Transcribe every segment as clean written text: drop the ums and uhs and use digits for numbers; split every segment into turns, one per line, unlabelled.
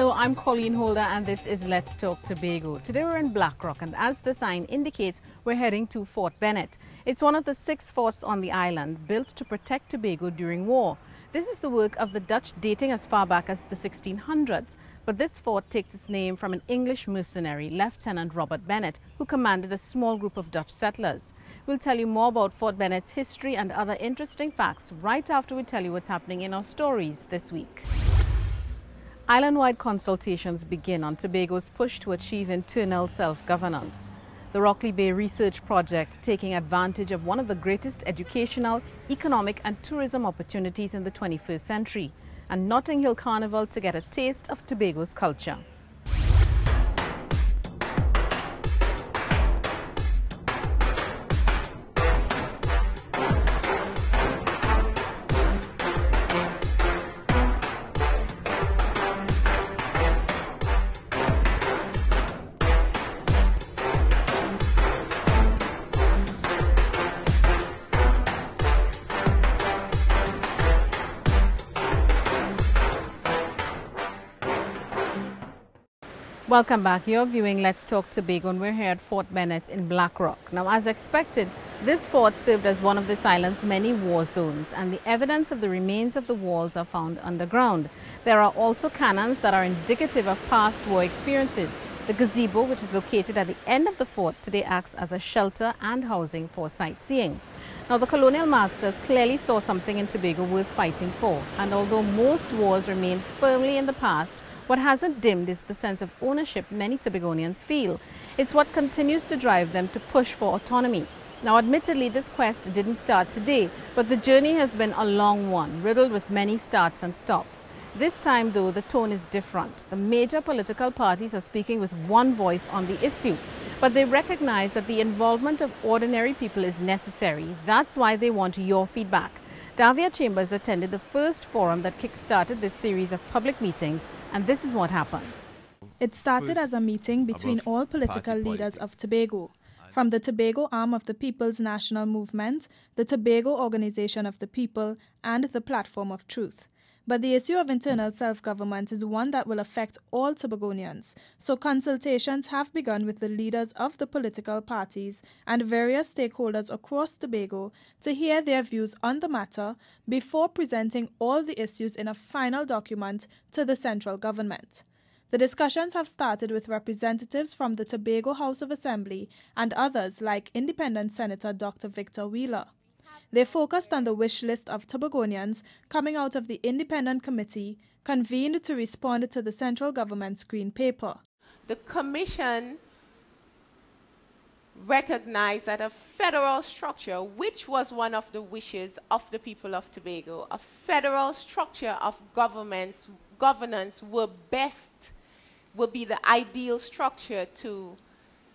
Hello, I'm Colleen Holder and this is Let's Talk Tobago. Today we're in Blackrock and as the sign indicates, we're heading to Fort Bennett. It's one of the 6 forts on the island built to protect Tobago during war. This is the work of the Dutch dating as far back as the 1600s. But this fort takes its name from an English mercenary, Lieutenant Robert Bennett, who commanded a small group of Dutch settlers. We'll tell you more about Fort Bennett's history and other interesting facts right after we tell you what's happening in our stories this week. Island-wide consultations begin on Tobago's push to achieve internal self-governance. The Rockley Bay Research Project, taking advantage of one of the greatest educational, economic and tourism opportunities in the 21st century, and Nottinghill Carnival to get a taste of Tobago's culture. Welcome back. You're viewing Let's Talk Tobago and we're here at Fort Bennett in Blackrock. Now, as expected, this fort served as one of this island's many war zones, and the evidence of the remains of the walls are found underground. There are also cannons that are indicative of past war experiences. The gazebo, which is located at the end of the fort, today acts as a shelter and housing for sightseeing. Now, the colonial masters clearly saw something in Tobago worth fighting for, and although most wars remain firmly in the past, what hasn't dimmed is the sense of ownership many Tobagonians feel. It's what continues to drive them to push for autonomy. Now, admittedly, this quest didn't start today, but the journey has been a long one, riddled with many starts and stops. This time, though, the tone is different. The major political parties are speaking with one voice on the issue, but they recognize that the involvement of ordinary people is necessary. That's why they want your feedback. Davia Chambers attended the first forum that kick-started this series of public meetings, and this is what happened.
It started as a meeting between all political leaders of Tobago, from the Tobago arm of the People's National Movement, the Tobago Organization of the People, and the Platform of Truth. But the issue of internal self-government is one that will affect all Tobagonians, so consultations have begun with the leaders of the political parties and various stakeholders across Tobago to hear their views on the matter before presenting all the issues in a final document to the central government. The discussions have started with representatives from the Tobago House of Assembly and others like Independent Senator Dr. Victor Wheeler. They focused on the wish list of Tobagonians coming out of the independent committee convened to respond to the central government's green paper.
The commission recognized that a federal structure, which was one of the wishes of the people of Tobago, a federal structure of governance will be the ideal structure to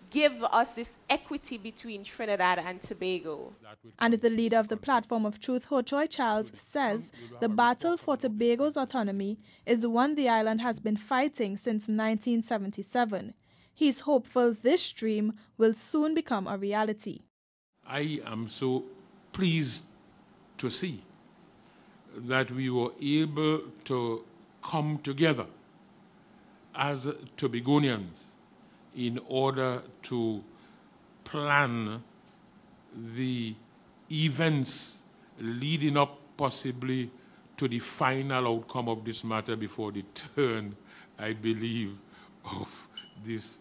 give us this equity between Trinidad and Tobago.
And the leader of the Platform of Truth, Ho Choi Charles, says the battle for Tobago's autonomy is one the island has been fighting since 1977. He's hopeful this dream will soon become a reality.
I am so pleased to see that we were able to come together as Tobagonians in order to plan the events leading up possibly to the final outcome of this matter before the turn, I believe, of this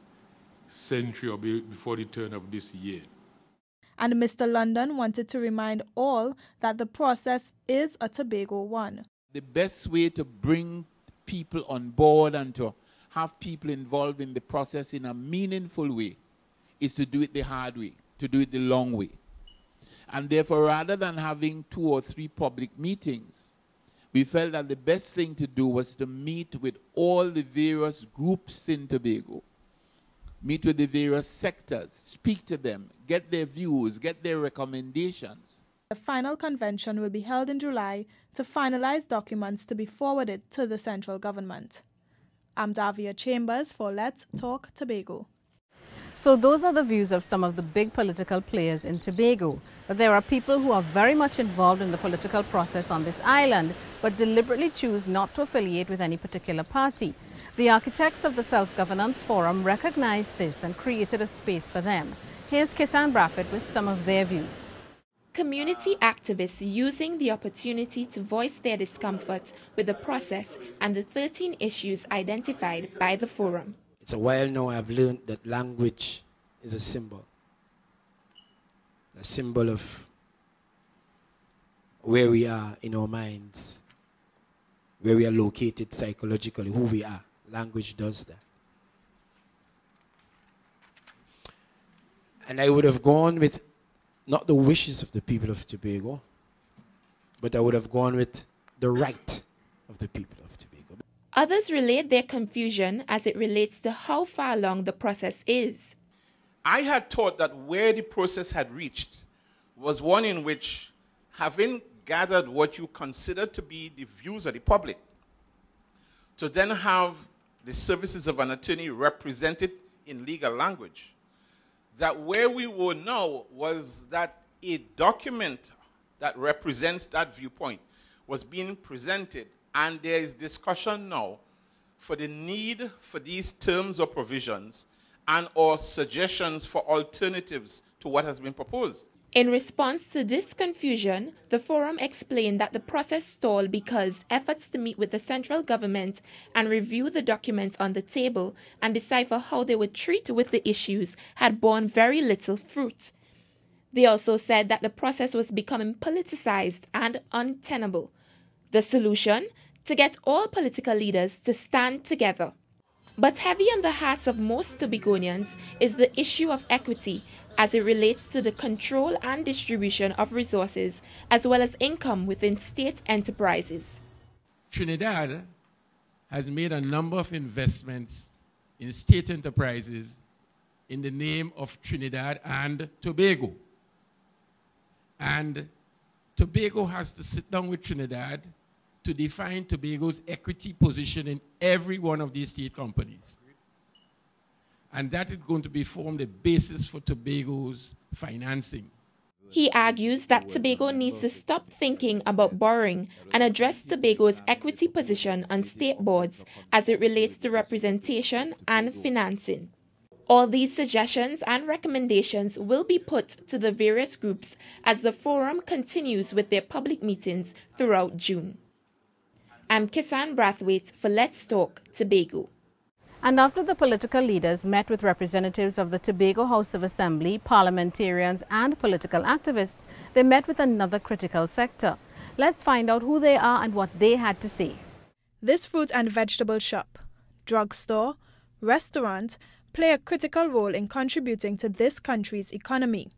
century or before the turn of this year.
And Mr. London wanted to remind all that the process is a Tobago one.
The best way to bring people on board and to have people involved in the process in a meaningful way is to do it the hard way, to do it the long way. And therefore, rather than having 2 or 3 public meetings, we felt that the best thing to do was to meet with all the various groups in Tobago, meet with the various sectors, speak to them, get their views, get their recommendations.
The final convention will be held in July to finalize documents to be forwarded to the central government. I'm Davia Chambers for Let's Talk Tobago.
So those are the views of some of the big political players in Tobago. But there are people who are very much involved in the political process on this island, but deliberately choose not to affiliate with any particular party. The architects of the Self-Governance Forum recognized this and created a space for them. Here's Kisan Braffett with some of their views.
Community activists using the opportunity to voice their discomfort with the process and the 13 issues identified by the forum.
It's a while now I've learned that language is a symbol of where we are in our minds, where we are located psychologically, who we are. Language does that. And I would have gone with not the wishes of the people of Tobago, but I would have gone with the right of the people of Tobago.
Others relate their confusion as it relates to how far along the process is.
I had thought that where the process had reached was one in which, having gathered what you consider to be the views of the public, to then have the services of an attorney represented in legal language, that where we were now was that a document that represents that viewpoint was being presented, and there is discussion now for the need for these terms or provisions and or suggestions for alternatives to what has been proposed.
In response to this confusion, the forum explained that the process stalled because efforts to meet with the central government and review the documents on the table and decipher how they would treat with the issues had borne very little fruit. They also said that the process was becoming politicized and untenable. The solution? To get all political leaders to stand together. But heavy on the hearts of most Tobagonians is the issue of equity as it relates to the control and distribution of resources as well as income within state enterprises.
Trinidad has made a number of investments in state enterprises in the name of Trinidad and Tobago. And Tobago has to sit down with Trinidad to define Tobago's equity position in every one of these state companies. And that is going to form the basis for Tobago's financing.
He argues that Tobago needs to stop thinking about borrowing and address Tobago's equity position on state boards as it relates to representation and financing. All these suggestions and recommendations will be put to the various groups as the forum continues with their public meetings throughout June. I'm Kisan Brathwaite for Let's Talk Tobago.
And after the political leaders met with representatives of the Tobago House of Assembly, parliamentarians and political activists, they met with another critical sector. Let's find out who they are and what they had to say.
This fruit and vegetable shop, drugstore, restaurant play a critical role in contributing to this country's economy.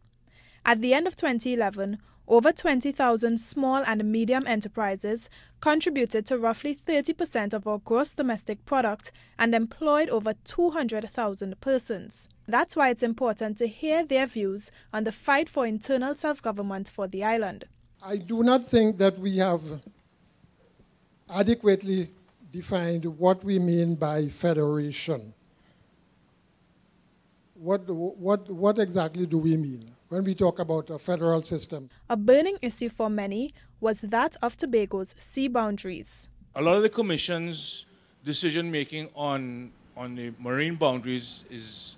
At the end of 2011, over 20,000 small and medium enterprises contributed to roughly 30% of our gross domestic product and employed over 200,000 persons. That's why it's important to hear their views on the fight for internal self-government for the island.
I do not think that we have adequately defined what we mean by federation. What exactly do we mean when we talk about a federal system?
A burning issue for many was that of Tobago's sea boundaries.
A lot of the Commission's decision-making on the marine boundaries is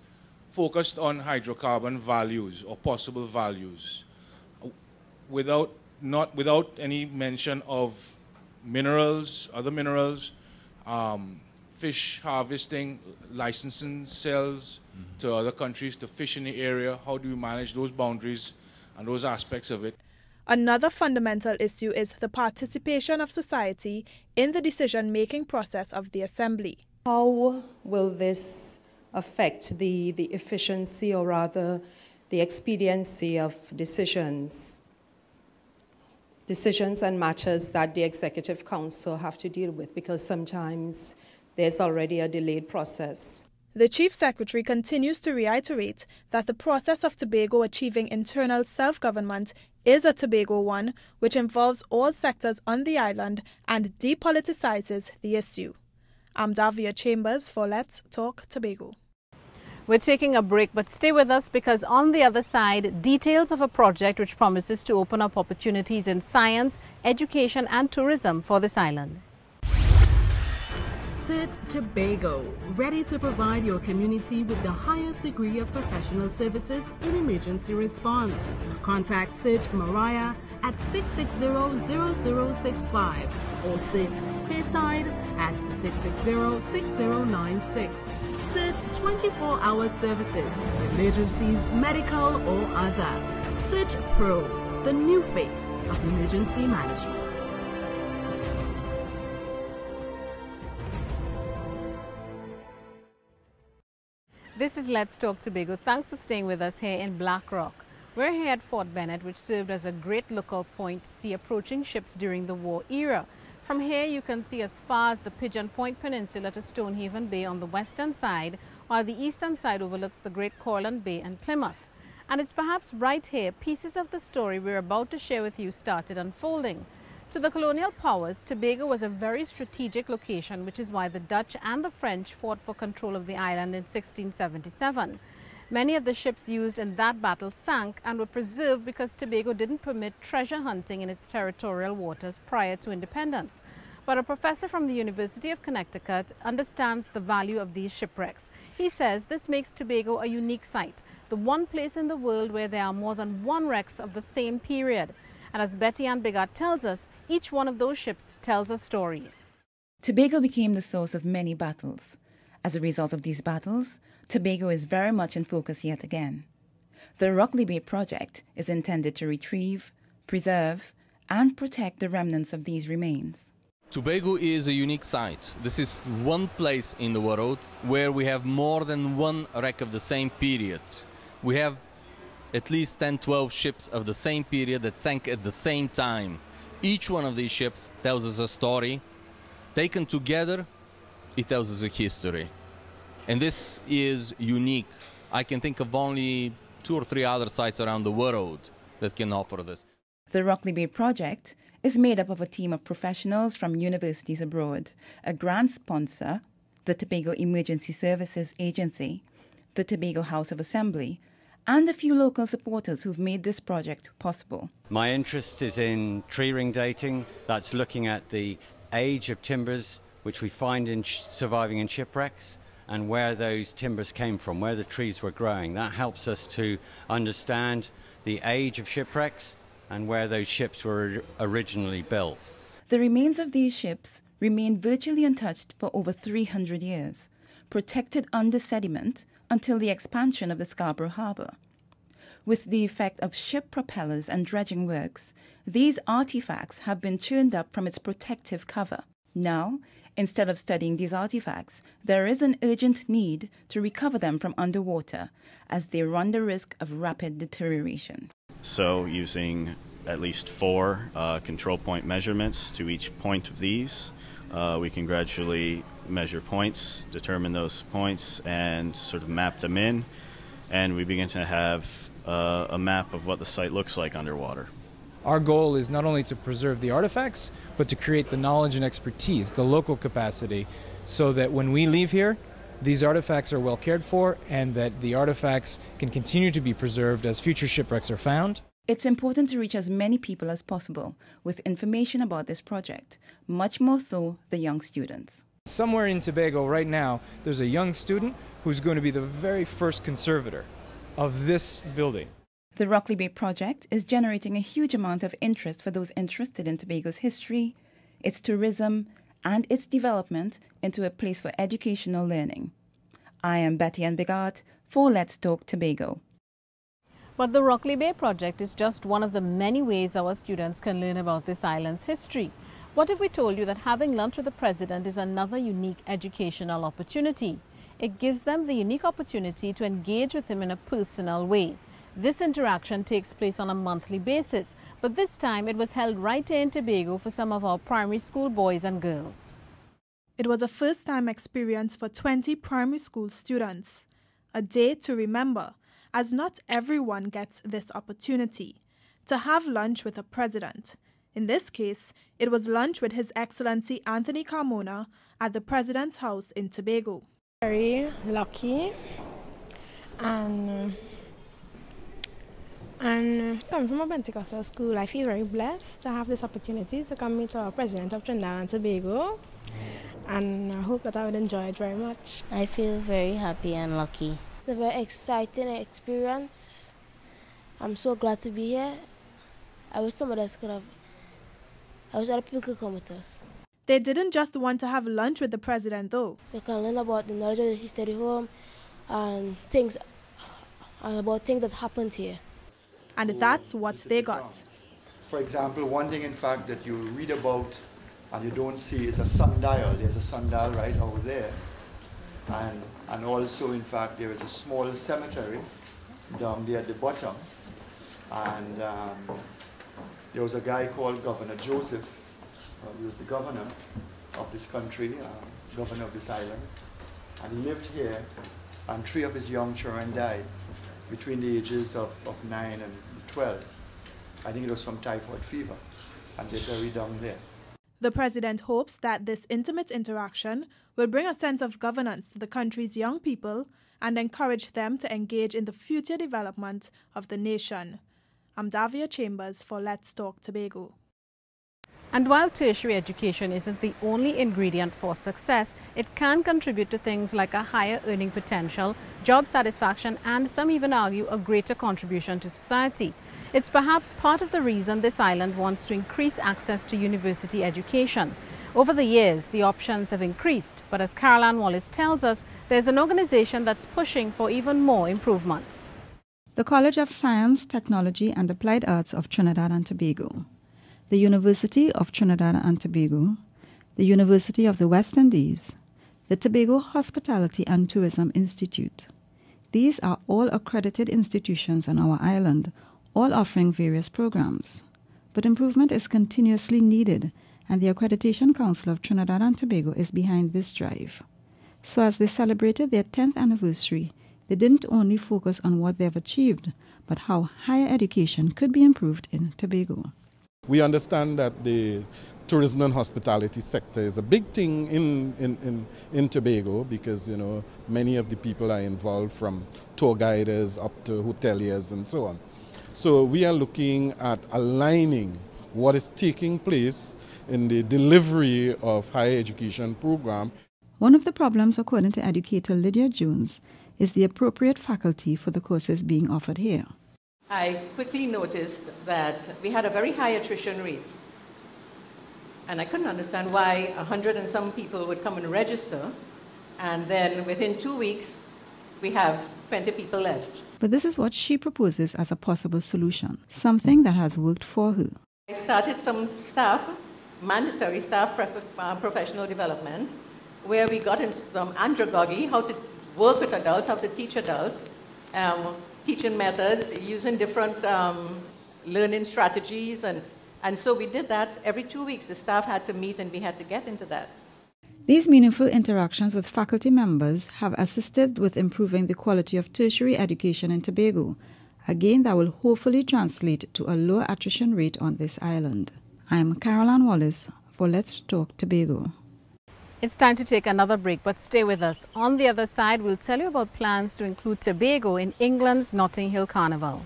focused on hydrocarbon values or possible values, without any mention of minerals, other minerals, fish harvesting, licensing sales to other countries to fish in the area. How do you manage those boundaries and those aspects of it?
Another fundamental issue is the participation of society in the decision-making process of the Assembly.
How will this affect the efficiency, or rather the expediency of decisions and matters that the Executive Council have to deal with, because sometimes there's already a delayed process.
The Chief Secretary continues to reiterate that the process of Tobago achieving internal self-government is a Tobago one, which involves all sectors on the island and depoliticizes the issue. I'm Davia Chambers for Let's Talk Tobago.
We're taking a break, but stay with us because on the other side, details of a project which promises to open up opportunities in science, education and tourism for this island.
Cert Tobago, ready to provide your community with the highest degree of professional services in emergency response. Contact Cert Mariah at 660-0065 or Cert Speyside at 660-6096. Cert 24-hour services, emergencies, medical or other. Cert Pro, the new face of emergency management.
This is Let's Talk Tobago. Thanks for staying with us here in Black Rock. We're here at Fort Bennett, which served as a great lookout point to see approaching ships during the war era. From here, you can see as far as the Pigeon Point Peninsula to Stonehaven Bay on the western side, while the eastern side overlooks the Great Cortland Bay and Plymouth. And it's perhaps right here pieces of the story we're about to share with you started unfolding. To the colonial powers, Tobago was a very strategic location, which is why the Dutch and the French fought for control of the island in 1677. Many of the ships used in that battle sank and were preserved because Tobago didn't permit treasure hunting in its territorial waters prior to independence. But a professor from the University of Connecticut understands the value of these shipwrecks. He says this makes Tobago a unique site, the one place in the world where there are more than one wrecks of the same period. And as Betty Ann Bigot tells us, each one of those ships tells a story.
Tobago became the source of many battles. As a result of these battles, Tobago is very much in focus yet again. The Rockley Bay Project is intended to retrieve, preserve, and protect the remnants of these remains.
Tobago is a unique site. This is one place in the world where we have more than one wreck of the same period. We have at least 10-12 ships of the same period that sank at the same time. Each one of these ships tells us a story. Taken together, it tells us a history. And this is unique. I can think of only 2 or 3 other sites around the world that can offer this.
The Rockley Bay Project is made up of a team of professionals from universities abroad, a grant sponsor, the Tobago Emergency Services Agency, the Tobago House of Assembly, and a few local supporters who've made this project possible.
My interest is in tree ring dating. That's looking at the age of timbers which we find in surviving in shipwrecks and where those timbers came from, where the trees were growing. That helps us to understand the age of shipwrecks and where those ships were originally built.
The remains of these ships remain virtually untouched for over 300 years, protected under sediment until the expansion of the Scarborough Harbour. With the effect of ship propellers and dredging works, these artifacts have been churned up from its protective cover. Now, instead of studying these artifacts, there is an urgent need to recover them from underwater, as they run the risk of rapid deterioration.
So, using at least 4 control point measurements to each point of these, we can gradually measure points, determine those points, and sort of map them in, and we begin to have a map of what the site looks like underwater.
Our goal is not only to preserve the artifacts, but to create the knowledge and expertise, the local capacity, so that when we leave here, these artifacts are well cared for and that the artifacts can continue to be preserved as future shipwrecks are found.
It's important to reach as many people as possible with information about this project, much more so the young students.
Somewhere in Tobago right now, there's a young student who's going to be the very first conservator of this building.
The Rockley Bay Project is generating a huge amount of interest for those interested in Tobago's history, its tourism, and its development into a place for educational learning. I am Betty Ann Bigot for Let's Talk Tobago.
But the Rockley Bay Project is just one of the many ways our students can learn about this island's history. What if we told you that having lunch with the president is another unique educational opportunity? It gives them the unique opportunity to engage with him in a personal way. This interaction takes place on a monthly basis, but this time it was held right here in Tobago for some of our primary school boys and girls.
It was a first-time experience for 20 primary school students. A day to remember, as not everyone gets this opportunity, to have lunch with a president. In this case, it was lunch with His Excellency Anthony Carmona at the President's house in Tobago.
Very lucky and coming from a Pentecostal school, I feel very blessed to have this opportunity to come meet our President of Trinidad and Tobago. and I hope that I would enjoy it very much.
I feel very happy and lucky.
It's a very exciting experience. I'm so glad to be here. I wish somebody else could have. I wish other people could come with us.
They didn't just want to have lunch with the president, though.
We can learn about the knowledge of the history home and about things that happened here.
And that's what they got.
For example, one thing, in fact, that you read about and you don't see is a sundial. There's a sundial right over there. And also, in fact, there is a small cemetery down there at the bottom. And there was a guy called Governor Joseph. He was the governor of this country, governor of this island. And he lived here, and 3 of his young children died between the ages of 9 and 12. I think it was from typhoid fever, and they're buried down there.
The president hopes that this intimate interaction will bring a sense of governance to the country's young people and encourage them to engage in the future development of the nation. I'm Davia Chambers for Let's Talk Tobago.
And while tertiary education isn't the only ingredient for success, it can contribute to things like a higher earning potential, job satisfaction, and some even argue a greater contribution to society. It's perhaps part of the reason this island wants to increase access to university education. Over the years, the options have increased, but as Caroline Wallace tells us, there's an organization that's pushing for even more improvements.
The College of Science, Technology and Applied Arts of Trinidad and Tobago, the University of Trinidad and Tobago, the University of the West Indies, the Tobago Hospitality and Tourism Institute. These are all accredited institutions on our island, all offering various programs. But improvement is continuously needed, and the Accreditation Council of Trinidad and Tobago is behind this drive. So as they celebrated their 10th anniversary, they didn't only focus on what they have achieved, but how higher education could be improved in Tobago.
We understand that the tourism and hospitality sector is a big thing in Tobago because, you know, many of the people are involved, from tour guiders up to hoteliers and so on. So we are looking at aligning what is taking place in the delivery of higher education program.
One of the problems, according to educator Lydia Jones, is the appropriate faculty for the courses being offered here.
I quickly noticed that we had a very high attrition rate. And I couldn't understand why 100 and some people would come and register, and then within 2 weeks, we have 20 people left.
But this is what she proposes as a possible solution, something that has worked for her.
I started some staff, mandatory staff professional development, where we got into some andragogy, how to work with adults, how to teach adults, teaching methods, using different learning strategies. And so we did that. Every 2 weeks, the staff had to meet and we had to get into that.
These meaningful interactions with faculty members have assisted with improving the quality of tertiary education in Tobago. Again, that will hopefully translate to a lower attrition rate on this island. I am Caroline Wallace for Let's Talk Tobago.
It's time to take another break, but stay with us. On the other side, we'll tell you about plans to include Tobago in England's Nottinghill Carnival.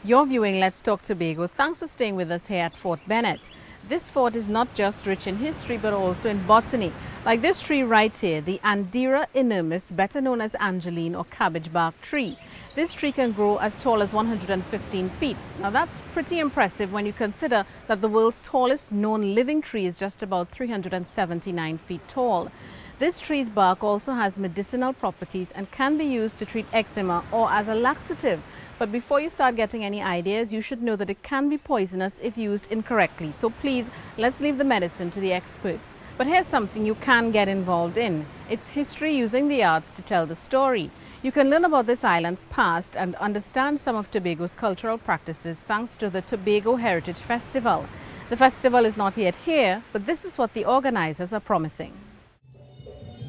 You're viewing Let's Talk Tobago. Thanks for staying with us here at Fort Bennett. This fort is not just rich in history, but also in botany. Like this tree right here, the Andira inermis, better known as Angeline or cabbage bark tree. This tree can grow as tall as 115 feet. Now that's pretty impressive when you consider that the world's tallest known living tree is just about 379 feet tall. This tree's bark also has medicinal properties and can be used to treat eczema or as a laxative. But before you start getting any ideas, you should know that it can be poisonous if used incorrectly. So please, let's leave the medicine to the experts. But here's something you can get involved in. It's history using the arts to tell the story. You can learn about this island's past and understand some of Tobago's cultural practices thanks to the Tobago Heritage Festival. The festival is not yet here, but this is what the organizers are promising.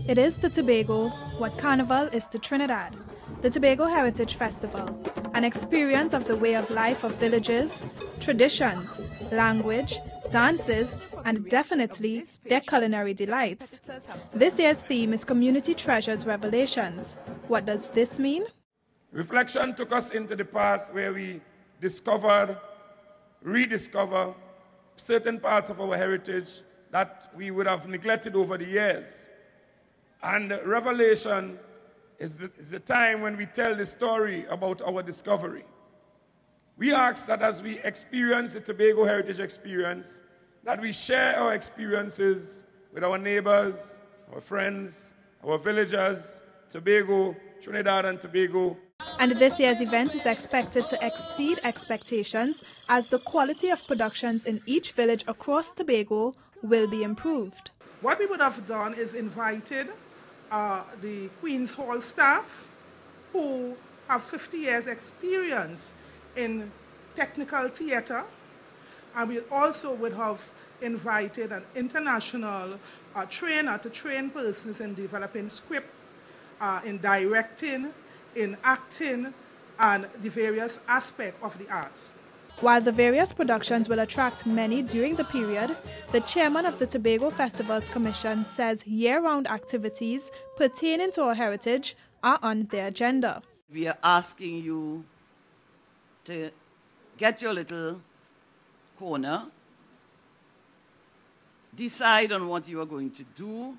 It is to Tobago what Carnival is to Trinidad. The Tobago Heritage Festival, an experience of the way of life of villages, traditions, language, dances, and definitely their culinary delights. This year's theme is Community Treasures Revelations. What does this mean?
Reflection took us into the path where we discovered, rediscover certain parts of our heritage that we would have neglected over the years. And revelation is the time when we tell the story about our discovery. We ask that as we experience the Tobago Heritage Experience, that we share our experiences with our neighbors, our friends, our villagers, Tobago, Trinidad and Tobago.
And this year's event is expected to exceed expectations as the quality of productions in each village across Tobago will be improved.
What we would have done is invited the Queen's Hall staff who have 50 years experience in technical theatre, and we also would have invited an international trainer to train persons in developing script, in directing, in acting, and the various aspects of the arts.
While the various productions will attract many during the period, the chairman of the Tobago Festivals Commission says year-round activities pertaining to our heritage are on their agenda.
We are asking you to get your little corner, decide on what you are going to do,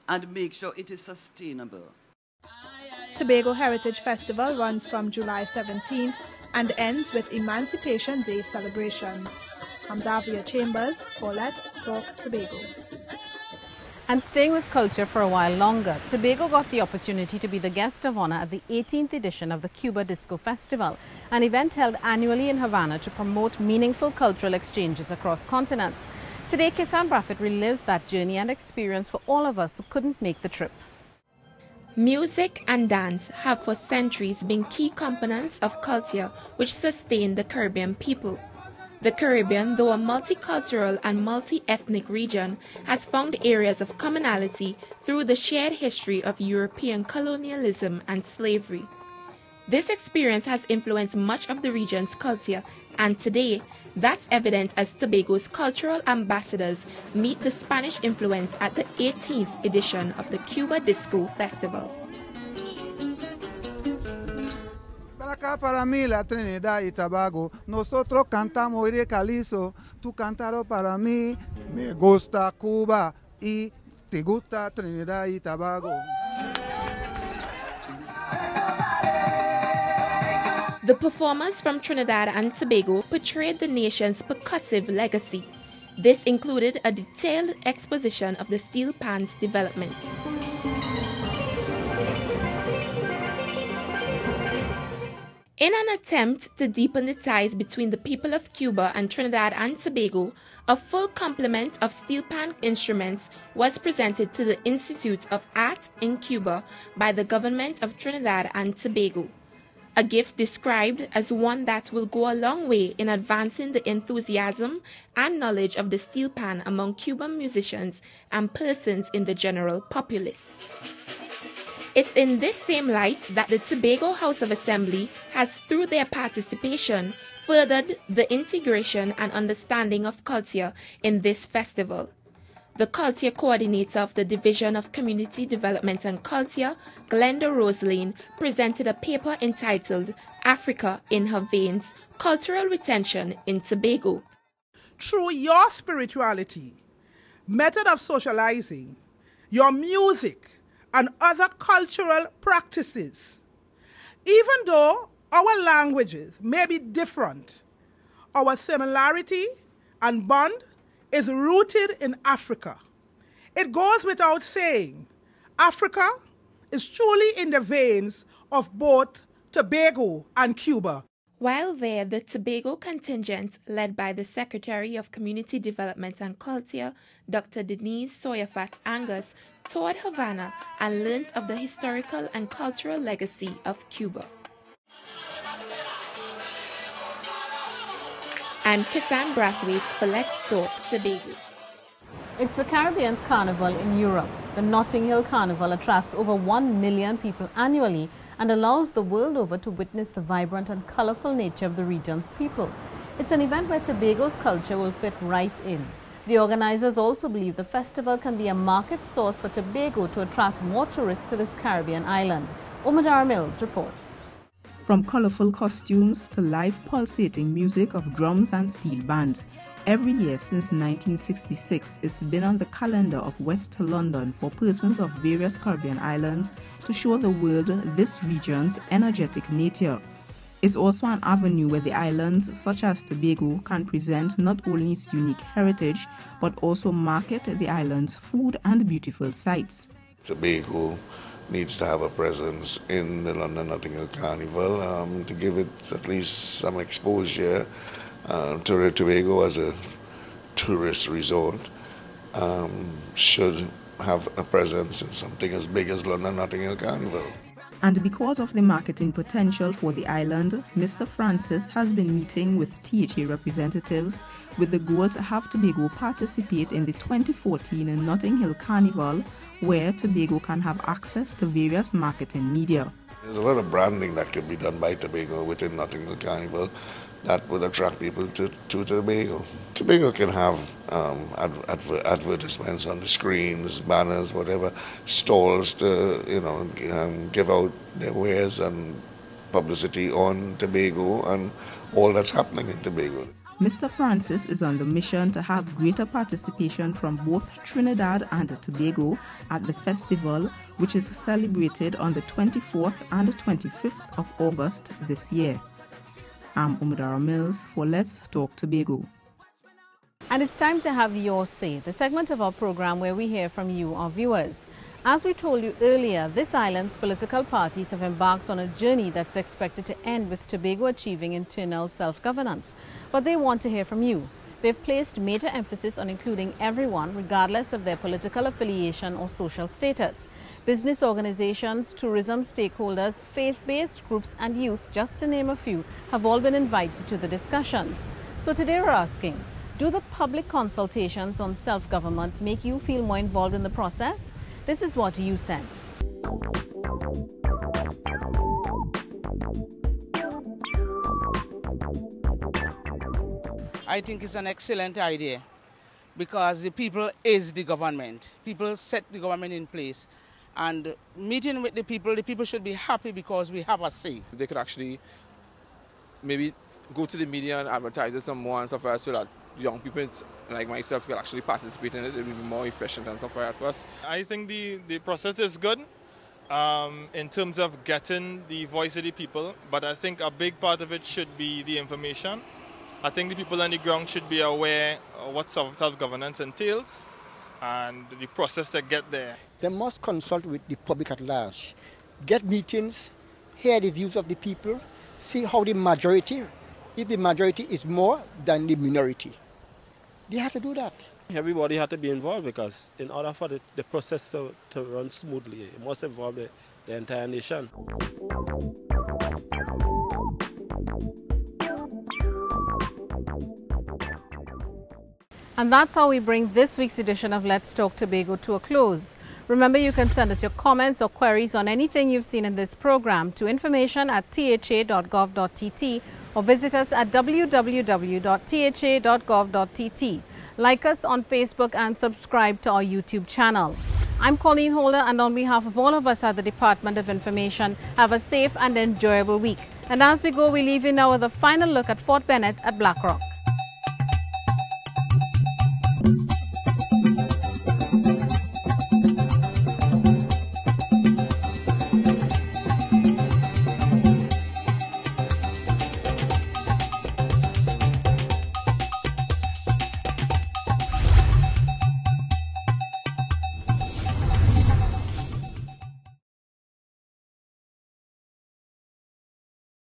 and make sure it is sustainable.
Tobago Heritage Festival runs from July 17th and ends with Emancipation Day celebrations. I'm Davia Chambers for Let's Talk Tobago.
And staying with culture for a while longer, Tobago got the opportunity to be the guest of honor at the 18th edition of the Cuba Disco Festival, an event held annually in Havana to promote meaningful cultural exchanges across continents. Today, Kisan Braffett relives that journey and experience for all of us who couldn't make the trip.
Music and dance have for centuries been key components of culture which sustain the Caribbean people. The Caribbean, though a multicultural and multi-ethnic region, has found areas of commonality through the shared history of European colonialism and slavery. This experience has influenced much of the region's culture, and today, that's evident as Tobago's cultural ambassadors meet the Spanish influence at the 18th edition of the Cuba Disco Festival.
Para mí la Trinidad y Tobago, nosotros cantamos el calizo, tú cantaron para mí, me gusta Cuba y te gusta Trinidad y Tobago.
The performers from Trinidad and Tobago portrayed the nation's percussive legacy. This included a detailed exposition of the steel pan's development. In an attempt to deepen the ties between the people of Cuba and Trinidad and Tobago, a full complement of steel pan instruments was presented to the Institute of Art in Cuba by the government of Trinidad and Tobago. A gift described as one that will go a long way in advancing the enthusiasm and knowledge of the steel pan among Cuban musicians and persons in the general populace. It's in this same light that the Tobago House of Assembly has, through their participation, furthered the integration and understanding of culture in this festival. The culture coordinator of the Division of Community Development and Culture, Glenda Rosaline, presented a paper entitled Africa in Her Veins, Cultural Retention in Tobago.
Through your spirituality, method of socializing, your music, and other cultural practices, even though our languages may be different, our similarity and bond is rooted in Africa. It goes without saying, Africa is truly in the veins of both Tobago and Cuba.
While there, the Tobago contingent, led by the Secretary of Community Development and Culture, Dr. Denise Sawyerfat Angus, toured Havana and learned of the historical and cultural legacy of Cuba. I'm Kissan Brathwaite for Let's Talk Tobago.
It's the Caribbean's Carnival in Europe. The Nottinghill Carnival attracts over 1 million people annually and allows the world over to witness the vibrant and colorful nature of the region's people. It's an event where Tobago's culture will fit right in. The organizers also believe the festival can be a market source for Tobago to attract more tourists to this Caribbean island. Omadara Mills reports.
From colorful costumes to live pulsating music of drums and steel band, every year since 1966, it's been on the calendar of West London for persons of various Caribbean islands to show the world this region's energetic nature. It's also an avenue where the islands, such as Tobago, can present not only its unique heritage, but also market the island's food and beautiful sights.
Tobago needs to have a presence in the London Nottinghil Carnival to give it at least some exposure to Tobago as a tourist resort. Should have a presence in something as big as London Nottinghil Carnival.
And because of the marketing potential for the island, Mr. Francis has been meeting with THA representatives with the goal to have Tobago participate in the 2014 Notting Hill Carnival, where Tobago can have access to various marketing media.
There's a lot of branding that can be done by Tobago within Notting Hill Carnival that would attract people to Tobago. Tobago can have advertisements on the screens, banners, whatever, stalls to give out their wares and publicity on Tobago and all that's happening in Tobago.
Mr. Francis is on the mission to have greater participation from both Trinidad and Tobago at the festival, which is celebrated on the 24th and 25th of August this year. I'm Omadara Mills for Let's Talk Tobago.
And it's time to have your say, the segment of our program where we hear from you, our viewers. As we told you earlier, this island's political parties have embarked on a journey that's expected to end with Tobago achieving internal self-governance. But they want to hear from you. They've placed major emphasis on including everyone, regardless of their political affiliation or social status. Business organizations, tourism stakeholders, faith-based groups and youth, just to name a few, have all been invited to the discussions. So today we're asking, do the public consultations on self-government make you feel more involved in the process? This is what you said.
I think it's an excellent idea because the people is the government. People set the government in place. And meeting with the people should be happy because we have a say.
They could actually maybe go to the media and advertise it some more and stuff like that so that young people like myself could actually participate in it. It would be more efficient and stuff like that for us.
I think the process is good in terms of getting the voice of the people, but I think a big part of it should be the information. I think the people on the ground should be aware of what self-governance entails and the process to get there.
They must consult with the public at large, get meetings, hear the views of the people, see how the majority, if the majority is more than the minority. They have to do that.
Everybody has to be involved because in order for the process to run smoothly, it must involve the entire nation.
And that's how we bring this week's edition of Let's Talk Tobago to a close. Remember, you can send us your comments or queries on anything you've seen in this program to information@tha.gov.tt or visit us at www.tha.gov.tt. Like us on Facebook and subscribe to our YouTube channel. I'm Colleen Holder, and on behalf of all of us at the Department of Information, have a safe and enjoyable week. And as we go, we leave you now with a final look at Fort Bennett at Black Rock.